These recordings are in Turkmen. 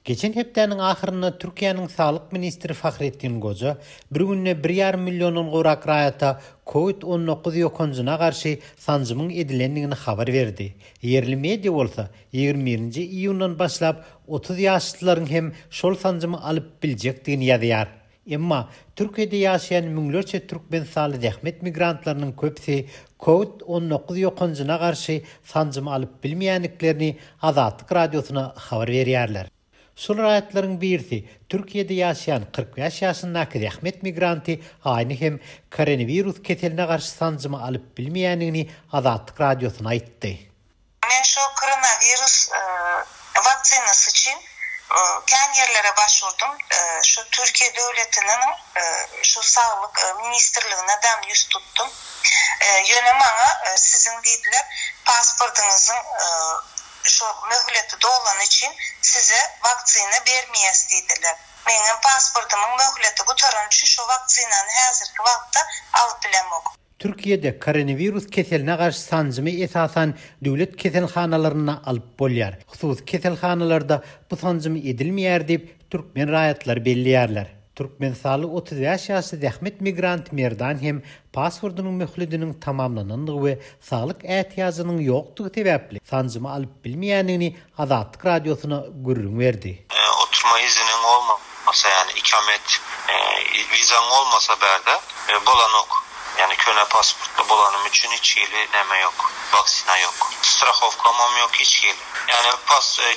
Geçen heptäniň ahyrynda Türkiýanyň Saglyk ministri Fahrettin Goja bir günne 1,5 million gorak raýata COVID-19 ýokanjyna garşy sanjymyň edilendigini habar berdi. Yerli media bolsa 21-nji iýundan başlap 30 ýaşlylaryň hem şol sanjymy alyp biljekdigini ýazýar. Emma Türkiýede ýaşaýan müňlerçe türkmen saly zähmet migrantlarynyň köpsi COVID-19 ýokanjyna garşy sanjymy alyp bilmeýänliklerini Azatlyk radiosuna habar berýärler. Şol raýatlaryň birisi Türkiýede ýaşaýan 45 ýaşyndaky zähmet migranty aýny hem koronavirus keseline garşy sanjymy alyp bilmeýänligini Azatlyk radiosuna aýtdy. Men şu koronavirus vaksinası için kendi yerlere başvurdum. Şu Türkiye Devleti'nin şu Sağlık Ministerliğine dem yüz tuttum. Yönem bana sizin dediler pasportunuzun şu mühleti dolan için size vaksini vermeyes dediler. Benim pasportumun mühleti bu tarafın için şu vaksinanı hazırki vakta alıp bilemok. Türkiýede koronavirus keseline garşy sanjymy esasan döwlet keselhanalaryna alyp bolýar. Hususy keselhanalarda bu sanjymy edilmeýär diýip türkmen raýatlar belliýärler. Türkmen saly 35 ýaşly zähmet migrant Merdan hem pasportunyň möhlediniň tamamlanandygy we saglyk ähtiýagynyň ýokdugy sebäpli sanjymy alyp bilmeýänligini Azatlyk radiosuna gürrüň berdi. Oturma izinin olmasa yani ikamet vizan olmasa berde bolanok yani köne pasportla bolanım için hiç ýyly näme yok. Vaksina yok. Strahowkamam yok hiç ýyly. Yani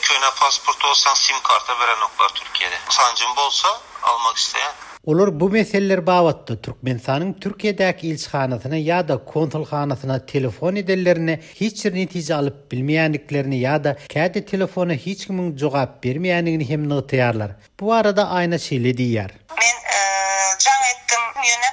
köne pasport olsan sim karta berenoklar Türkiýede. Sanjym bolsa almak isteyen. Olar bu meseleler babatda Türkmenistanyň Türkiýedäki ilçihanasyna ýa-da konsulhanasyna telefon edenlerine hiç bir netije alyp bilmeýänliklerini ýa-da käde telefona hiç kimiň jogap bermeýänligini hem nygytýarlar. Bu arada aýna şeýle diýär. Men jaň etdim ýöne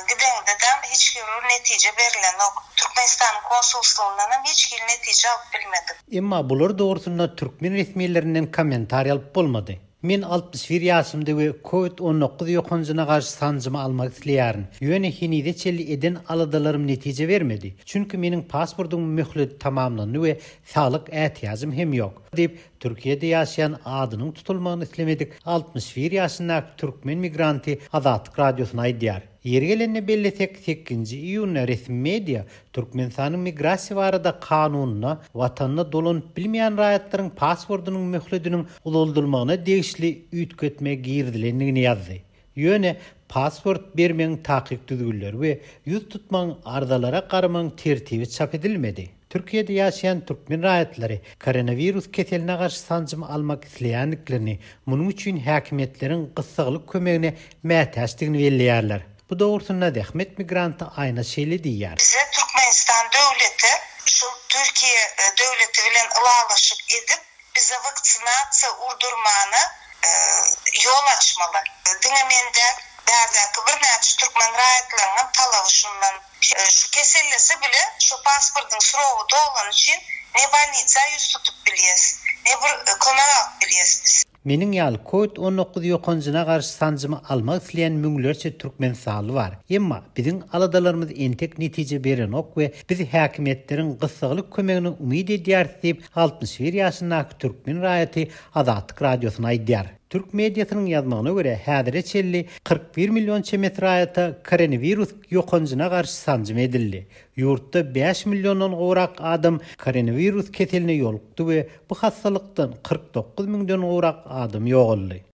gidendem hiç bir netije berilen ok. Türkmenistan konsulluğundan hiç bir netije alyp bilmedim. Emma bular dogrusynda türkmen resmiýetlerinden kommentariýa alyp bolmady. Men 61 ýaşymda we COVID-19 ýokanjyna garşy sanjymy almak isleýärin. Ýöne hinide çelli eden aladalarym netije bermedi. Çünki meniň pasportum möhleti tamamlandy we saglyk ähtiýażym hem ýok diýip Türkiýede ýaşaýan adynyň tutulmagyny islemedik 61 ýaşyndaky türkmen migranty Azatlyk radiosuna aýdýar. Ýergelenine bellesek 8-nji iýunda resmi media Türkmenistanyň migrasiýa barada kanunyna watanyna dolanyp bilmeýän raýatlaryň pasportunyň möhlediniň uloldurmagyna degişli üýtgetme girdilendigini ýazdy. Ýöne pasport bermeň takyk düzgünler we ýüz tutmaň ardalara garamaň tertibi çap edilmedi. Türkiýede ýaşaýan türkmen raýatlary koronavirus keseline garşy sanjymy almak isleýänliklerini, munyň üçin häkimetleriň gysgalyk kömegine mätäçdigini belliýärler. Bu dogrusynda zähmet migranty aýna şeýle diýär. Bize Türkmenistan döwleti şu Türkiye döwleti bilen ılalaşyp edip bize vaksinasiýa urdurmany yol açmaly. Diňemende bärdäki bir näçe türkmen raýatlarynyň talaby şundan şu kesellese bile şu pasportyň surowy dolan üçin ne bolnitsa ýüz tutup bilýäs, ne bir kömek alyp bilýäs biz. Meniň ýaly COVID-19 ýokanjyna garşy sanjymy almak isleýän müňlerçe türkmen saly bar. Emma biziň aladalarymyz entek netije berenok we biz häkimetleriň gysgalyk kömegine umyt edýär diýip 61 ýaşyndaky türkmen raýaty Azatlyk radiosuna aýdýar. Türk mediasynyň ýazmagyna görä häzirçe çelli 41 million çemet raýata koronavirus ýokanjyna garşy sanjym edildi. Ýurtda 5 milliondan gorak adam koronavirus keseline ýolukdy we bu hastalykdan 49 miňden gorak adam ýogaldy.